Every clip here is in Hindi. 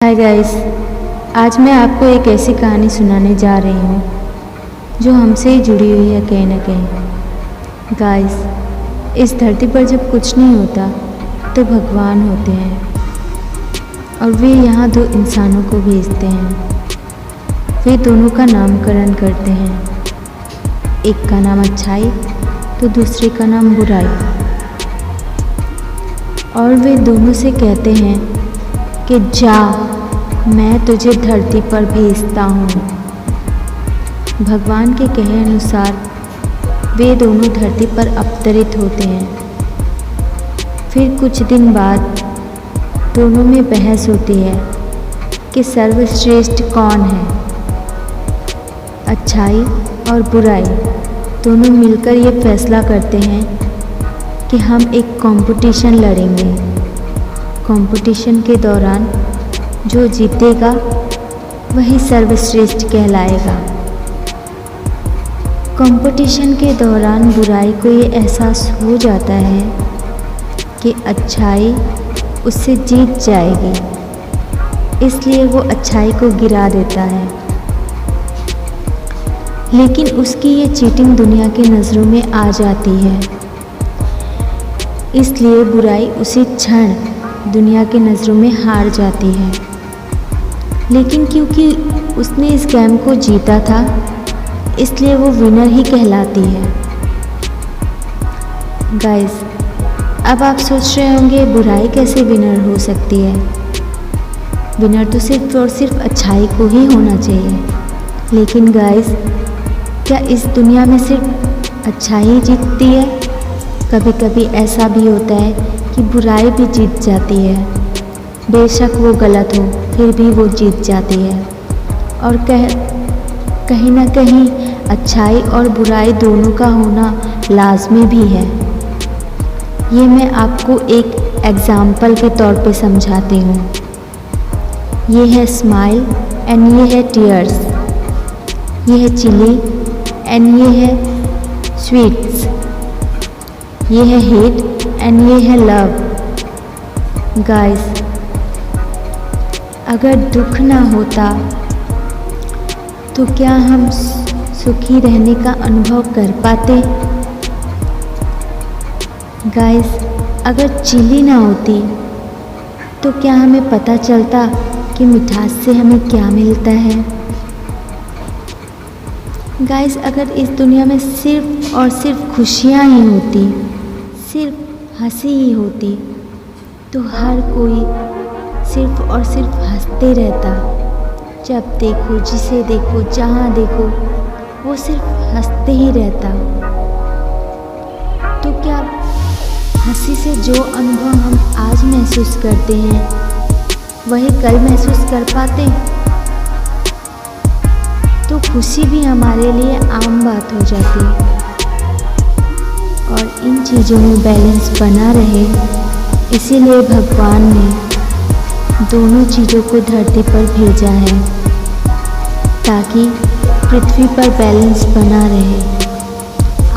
हाय गाइस, आज मैं आपको एक ऐसी कहानी सुनाने जा रही हूँ जो हमसे ही जुड़ी हुई है कहीं ना कहीं। गाइस, इस धरती पर जब कुछ नहीं होता तो भगवान होते हैं और वे यहाँ दो इंसानों को भेजते हैं। वे दोनों का नामकरण करते हैं, एक का नाम अच्छाई तो दूसरे का नाम बुराई। और वे दोनों से कहते हैं कि जा, मैं तुझे धरती पर भेजता हूँ। भगवान के कहे अनुसार वे दोनों धरती पर अवतरित होते हैं। फिर कुछ दिन बाद दोनों में बहस होती है कि सर्वश्रेष्ठ कौन है। अच्छाई और बुराई दोनों मिलकर ये फैसला करते हैं कि हम एक कंपटीशन लड़ेंगे। कंपटीशन के दौरान जो जीतेगा वही सर्वश्रेष्ठ कहलाएगा। कंपटीशन के दौरान बुराई को ये एहसास हो जाता है कि अच्छाई उससे जीत जाएगी, इसलिए वो अच्छाई को गिरा देता है। लेकिन उसकी ये चीटिंग दुनिया की नज़रों में आ जाती है, इसलिए बुराई उसी क्षण दुनिया की नज़रों में हार जाती है। लेकिन क्योंकि उसने इस गेम को जीता था, इसलिए वो विनर ही कहलाती है। गाइस, अब आप सोच रहे होंगे बुराई कैसे विनर हो सकती है। विनर तो सिर्फ और सिर्फ अच्छाई को ही होना चाहिए। लेकिन गाइस, क्या इस दुनिया में सिर्फ अच्छाई ही जीतती है? कभी कभी ऐसा भी होता है कि बुराई भी जीत जाती है। बेशक वो गलत हो, फिर भी वो जीत जाती है। और कहीं ना कहीं अच्छाई और बुराई दोनों का होना लाजमी भी है। ये मैं आपको एक एग्ज़ाम्पल के तौर पे समझाती हूँ। ये है स्माइल एंड ये है टीयर्स। ये है चिली एंड ये है स्वीट्स। ये है हेट एंड ये है लव। गाइस, अगर दुख ना होता तो क्या हम सुखी रहने का अनुभव कर पाते? गाइस, अगर चिली ना होती तो क्या हमें पता चलता कि मिठास से हमें क्या मिलता है? गाइस, अगर इस दुनिया में सिर्फ और सिर्फ खुशियाँ ही होती, सिर्फ हंसी ही होती, तो हर कोई सिर्फ और सिर्फ हंसते रहता। जब देखो, जिसे देखो, जहाँ देखो, वो सिर्फ हंसते ही रहता। तो क्या हंसी से जो अनुभव हम आज महसूस करते हैं वही कल महसूस कर पाते? तो खुशी भी हमारे लिए आम बात हो जाती। और इन चीज़ों में बैलेंस बना रहे, इसीलिए भगवान ने दोनों चीज़ों को धरती पर भेजा है ताकि पृथ्वी पर बैलेंस बना रहे।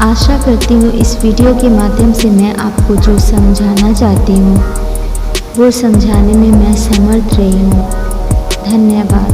आशा करती हूँ इस वीडियो के माध्यम से मैं आपको जो समझाना चाहती हूँ वो समझाने में मैं समर्थ रही हूँ। धन्यवाद।